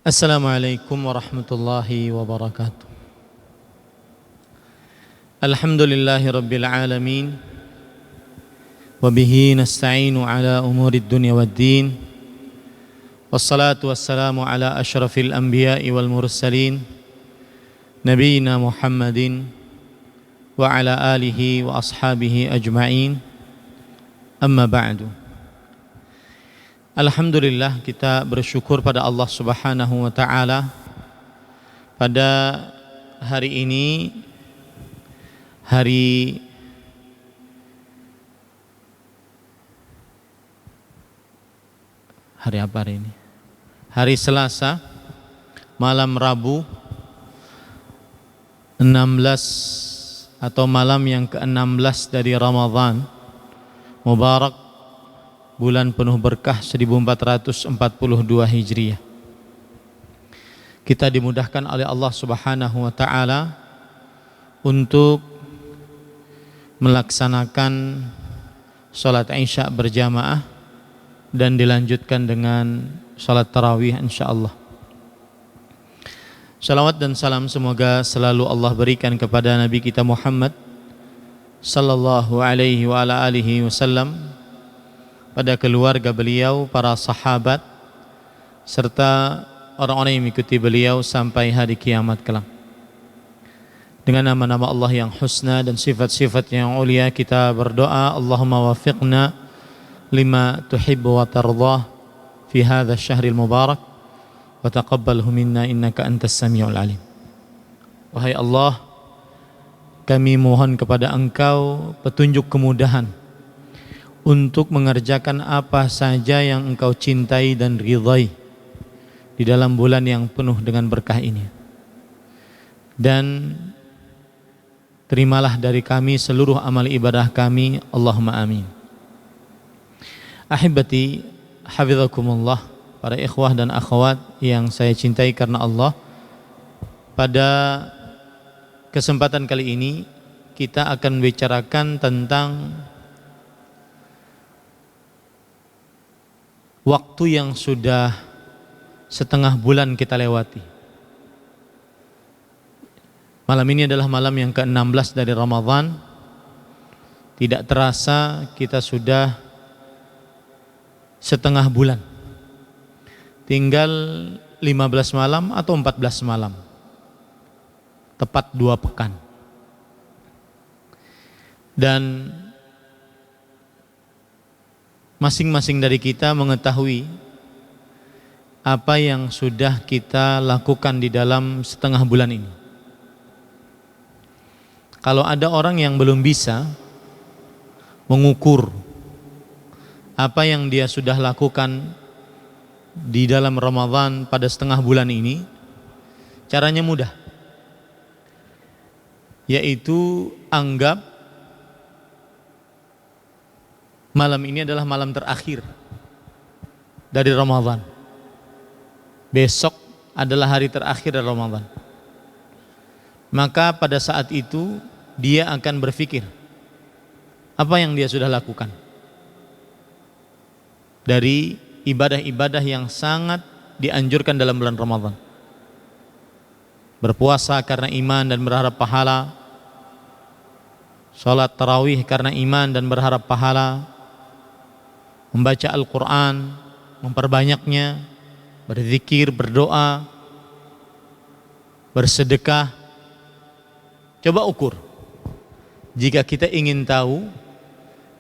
Assalamualaikum warahmatullahi wabarakatuh. Alhamdulillahi rabbil alamin. Wabihi nasta'inu ala umurid dunya waddin. Wassalatu wassalamu ala ashrafil anbiya'i wal mursalin, Nabiina Muhammadin wa ala alihi wa ashabihi ajma'in. Amma ba'du. Alhamdulillah, kita bersyukur pada Allah Subhanahu wa ta'ala. Pada hari ini, hari apa hari ini? Hari Selasa, malam Rabu 16 atau malam yang ke-16 dari Ramadan Mubarak, bulan penuh berkah 1442 Hijriah. Kita dimudahkan oleh Allah Subhanahu wa ta'ala untuk melaksanakan sholat Isya berjamaah dan dilanjutkan dengan sholat tarawih insyaallah. Salawat dan salam semoga selalu Allah berikan kepada Nabi kita Muhammad sallallahu alaihi wa ala alihi wasallam, pada keluarga beliau, para sahabat, serta orang-orang yang mengikuti beliau sampai hari kiamat kelak. Dengan nama-nama Allah yang husna dan sifat-sifat yang ulia, kita berdoa, Allahumma wafiqna lima tuhibbu wa tardah fi hadha syahril mubarak wa taqabbalhu minna innaka antas sami'ul alim. Wahai Allah, kami mohon kepada Engkau petunjuk kemudahan untuk mengerjakan apa saja yang Engkau cintai dan ridhai di dalam bulan yang penuh dengan berkah ini. Dan terimalah dari kami seluruh amal ibadah kami, Allahumma amin. Ahibati hafizakumullah, para ikhwah dan akhwat yang saya cintai karena Allah. Pada kesempatan kali ini kita akan membicarakan tentang waktu yang sudah setengah bulan kita lewati. Malam ini adalah malam yang ke-16 dari Ramadan. Tidak terasa kita sudah setengah bulan. Tinggal 15 malam atau 14 malam. Tepat 2 pekan. Dan masing-masing dari kita mengetahui apa yang sudah kita lakukan di dalam setengah bulan ini. Kalau ada orang yang belum bisa mengukur apa yang dia sudah lakukan di dalam Ramadan pada setengah bulan ini, caranya mudah, yaitu anggap malam ini adalah malam terakhir dari Ramadan. Besok adalah hari terakhir dari Ramadan. Maka pada saat itu dia akan berpikir apa yang dia sudah lakukan dari ibadah-ibadah yang sangat dianjurkan dalam bulan Ramadan. Berpuasa karena iman dan berharap pahala, sholat tarawih karena iman dan berharap pahala, membaca Al-Quran, memperbanyaknya, berzikir, berdoa, bersedekah. Coba ukur, jika kita ingin tahu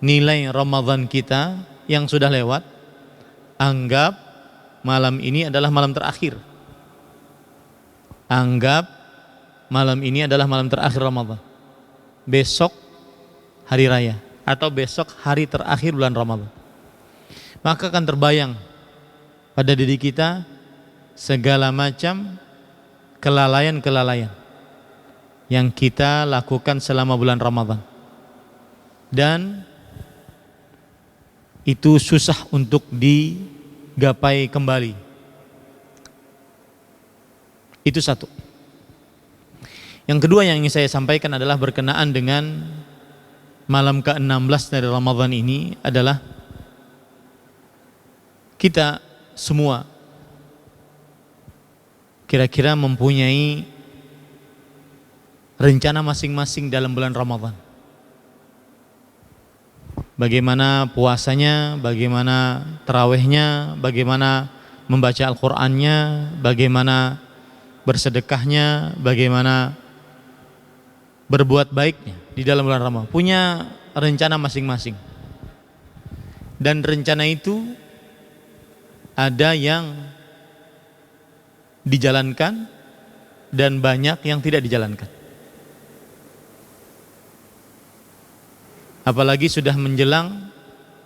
nilai Ramadan kita yang sudah lewat, anggap malam ini adalah malam terakhir. Anggap malam ini adalah malam terakhir Ramadan. Besok hari raya atau besok hari terakhir bulan Ramadan. Maka akan terbayang pada diri kita segala macam kelalaian-kelalaian yang kita lakukan selama bulan Ramadan. Dan itu susah untuk digapai kembali. Itu satu. Yang kedua yang ingin saya sampaikan adalah berkenaan dengan malam ke-16 dari Ramadan ini adalah kita semua kira-kira mempunyai rencana masing-masing dalam bulan Ramadan. Bagaimana puasanya, bagaimana tarawihnya, bagaimana membaca Al-Qur'annya, bagaimana bersedekahnya, bagaimana berbuat baiknya di dalam bulan Ramadan. Punya rencana masing-masing. Dan rencana itu ada yang dijalankan dan banyak yang tidak dijalankan. Apalagi sudah menjelang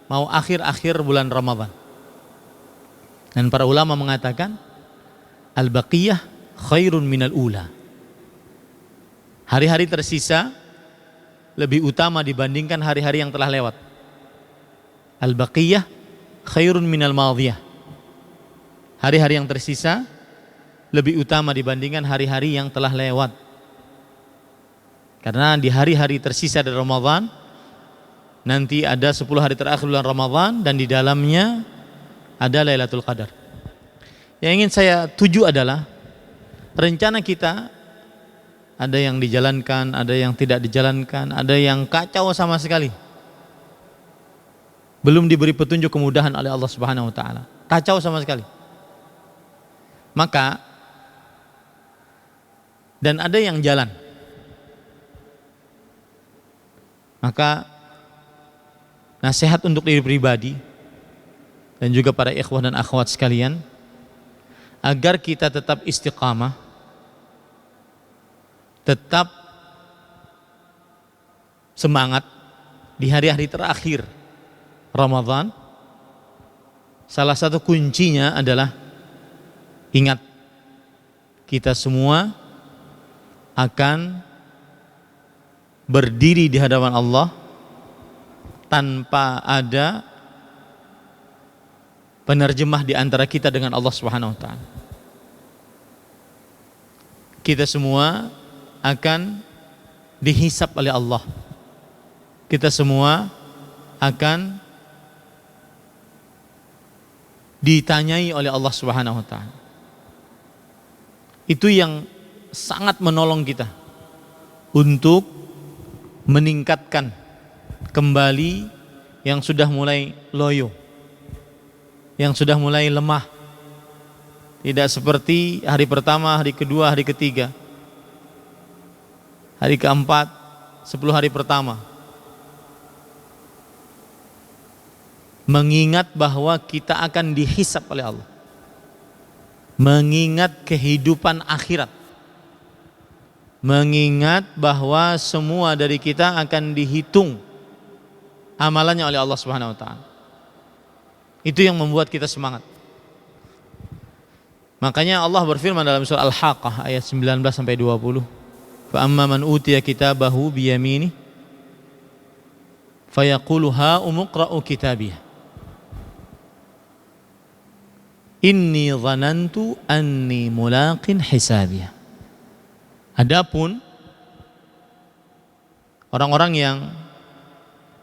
mau akhir-akhir bulan Ramadan. Dan para ulama mengatakan al-baqiyah khairun minal ula. Hari-hari tersisa lebih utama dibandingkan hari-hari yang telah lewat. Al-baqiyah khairun minal madhiyah. Hari-hari yang tersisa lebih utama dibandingkan hari-hari yang telah lewat. Karena di hari-hari tersisa dari Ramadan nanti ada 10 hari terakhir bulan Ramadan dan di dalamnya ada Lailatul Qadar. Yang ingin saya tuju adalah rencana kita ada yang dijalankan, ada yang tidak dijalankan, ada yang kacau sama sekali. Belum diberi petunjuk kemudahan oleh Allah Subhanahu wa taala. Kacau sama sekali. Maka dan ada yang jalan. Maka nasihat untuk diri pribadi dan juga para ikhwah dan akhwat sekalian agar kita tetap istiqamah, tetap semangat di hari-hari terakhir Ramadan. Salah satu kuncinya adalah ingat, kita semua akan berdiri di hadapan Allah tanpa ada penerjemah di antara kita dengan Allah Subhanahu wa taala. Kita semua akan dihisab oleh Allah. Kita semua akan ditanyai oleh Allah Subhanahu wa taala. Itu yang sangat menolong kita untuk meningkatkan kembali yang sudah mulai loyo, yang sudah mulai lemah. Tidak seperti hari pertama, hari kedua, hari ketiga, hari keempat, 10 hari pertama. Mengingat bahwa kita akan dihisab oleh Allah, mengingat kehidupan akhirat, mengingat bahwa semua dari kita akan dihitung amalannya oleh Allah Subhanahu wa taala. Itu yang membuat kita semangat. Makanya Allah berfirman dalam surah Al-Haqqah ayat 19 sampai 20. Fa amma man utiya kitabahu bi yamini fayaqulu ha umqra'u kitabiyah. Inni dhanantu anni mulaqin hisabiyah. Adapun orang-orang yang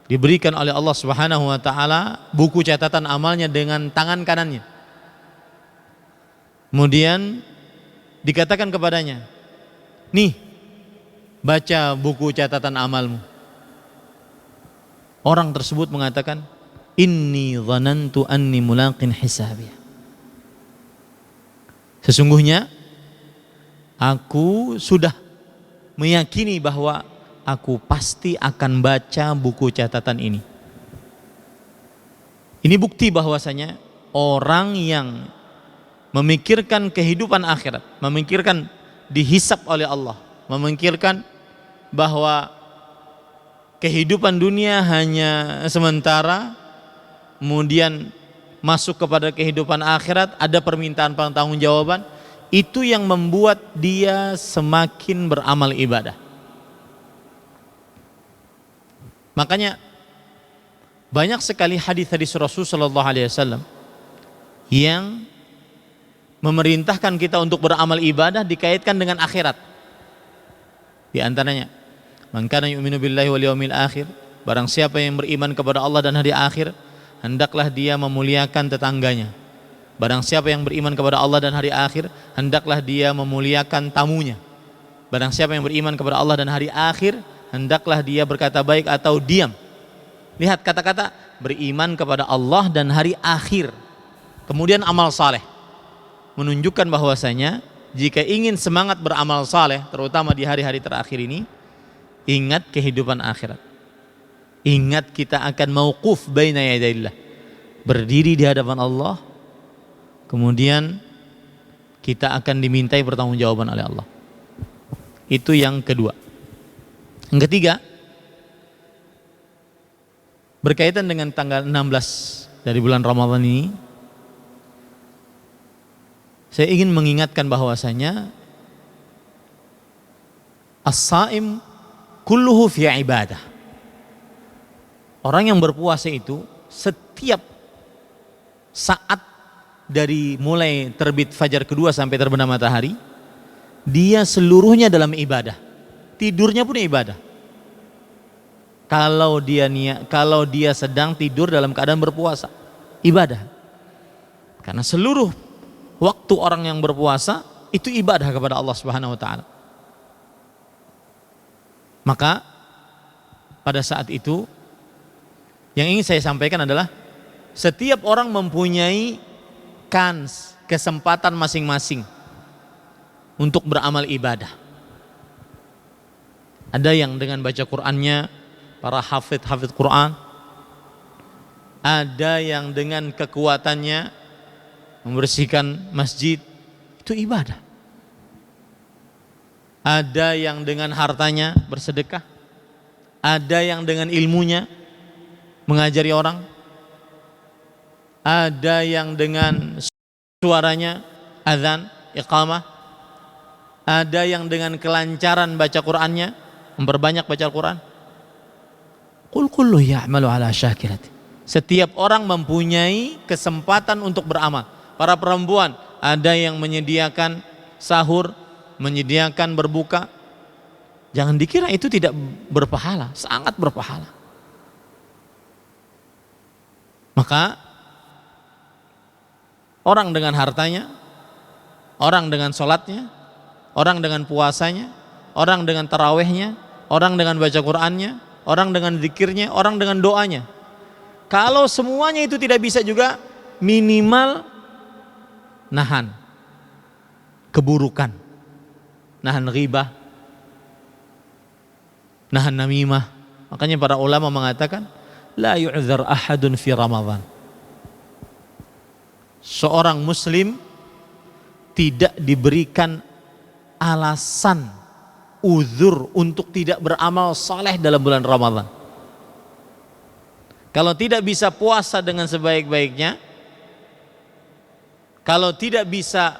diberikan oleh Allah Subhanahu wa taala buku catatan amalnya dengan tangan kanannya, kemudian dikatakan kepadanya, nih, baca buku catatan amalmu. Orang tersebut mengatakan, inni dhanantu anni mulaqin hisabiyah. Sesungguhnya aku sudah meyakini bahwa aku pasti akan baca buku catatan ini. Ini bukti bahwasanya orang yang memikirkan kehidupan akhirat, memikirkan dihisab oleh Allah, memikirkan bahwa kehidupan dunia hanya sementara, kemudian masuk kepada kehidupan akhirat, ada permintaan pertanggungjawaban, itu yang membuat dia semakin beramal ibadah. Makanya banyak sekali hadis-hadis Rasul sallallahu alaihi wasallam yang memerintahkan kita untuk beramal ibadah dikaitkan dengan akhirat. Di antaranya, man kana yu'minu billahi wal yawmil akhir, barang siapa yang beriman kepada Allah dan hari akhir, hendaklah dia memuliakan tetangganya. Barang siapa yang beriman kepada Allah dan hari akhir, hendaklah dia memuliakan tamunya. Barang siapa yang beriman kepada Allah dan hari akhir, hendaklah dia berkata baik atau diam. Lihat kata-kata beriman kepada Allah dan hari akhir. Kemudian amal saleh. Menunjukkan bahwasanya jika ingin semangat beramal saleh, terutama di hari-hari terakhir ini, ingat kehidupan akhirat. Ingat kita akan mauquf baina yadaillah. Berdiri di hadapan Allah. Kemudian kita akan dimintai pertanggungjawaban oleh Allah. Itu yang kedua. Yang ketiga, berkaitan dengan tanggal 16 dari bulan Ramadan ini, saya ingin mengingatkan bahwasanya as-saim kulluhu fi ibadah. Orang yang berpuasa itu setiap saat dari mulai terbit fajar kedua sampai terbenam matahari, dia seluruhnya dalam ibadah. Tidurnya pun ibadah. Kalau dia sedang tidur dalam keadaan berpuasa, ibadah. Karena seluruh waktu orang yang berpuasa itu ibadah kepada Allah Subhanahu wa taala. Maka pada saat itu yang ingin saya sampaikan adalah setiap orang mempunyai kesempatan masing-masing untuk beramal ibadah. Ada yang dengan baca Qur'annya, para hafidh Qur'an. Ada yang dengan kekuatannya membersihkan masjid, itu ibadah. Ada yang dengan hartanya bersedekah. Ada yang dengan ilmunya mengajari orang. Ada yang dengan suaranya azan, iqamah. Ada yang dengan kelancaran baca Qur'annya, memperbanyak baca Al-Quran. Qul kullu ya'malu ala syakilati. Setiap orang mempunyai kesempatan untuk beramal. Para perempuan, ada yang menyediakan sahur, menyediakan berbuka. Jangan dikira itu tidak berpahala, sangat berpahala. Maka orang dengan hartanya, orang dengan sholatnya, orang dengan puasanya, orang dengan tarawehnya, orang dengan baca Qur'annya, orang dengan zikirnya, orang dengan doanya. Kalau semuanya itu tidak bisa juga, minimal nahan keburukan, nahan ghibah, nahan namimah. Makanya para ulama mengatakan la yu'dzar ahadun fi Ramadan. Seorang muslim tidak diberikan alasan uzur untuk tidak beramal saleh dalam bulan Ramadan. Kalau tidak bisa puasa dengan sebaik-baiknya, kalau tidak bisa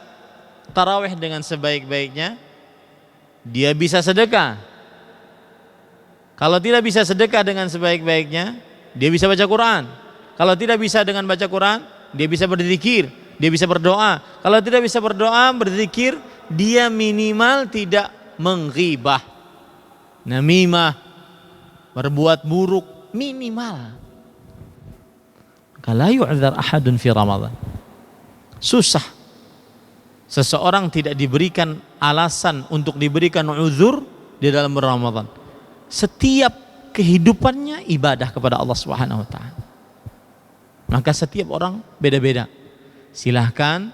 tarawih dengan sebaik-baiknya, dia bisa sedekah. Kalau tidak bisa sedekah dengan sebaik-baiknya, dia bisa baca Quran. Kalau tidak bisa dengan baca Quran, dia bisa berzikir, dia bisa berdoa. Kalau tidak bisa berdoa, berzikir, dia minimal tidak menghibah, namimah, berbuat buruk, minimal. La yu'dzar ahadun fi Ramadan. Susah seseorang tidak diberikan alasan untuk diberikan uzur di dalam Ramadan. Setiap kehidupannya ibadah kepada Allah Subhanahu wa taala. Maka setiap orang beda-beda. Silahkan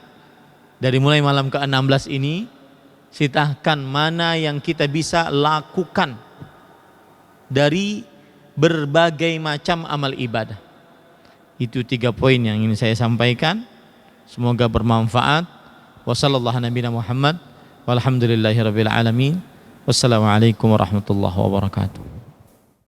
dari mulai malam ke-16 ini, silahkan mana yang kita bisa lakukan dari berbagai macam amal ibadah. Itu 3 poin yang ingin saya sampaikan. Semoga bermanfaat. Wassallallahu nabiyana Muhammad walhamdulillahirabbil alamin. Wassalamualaikum warahmatullahi wabarakatuh.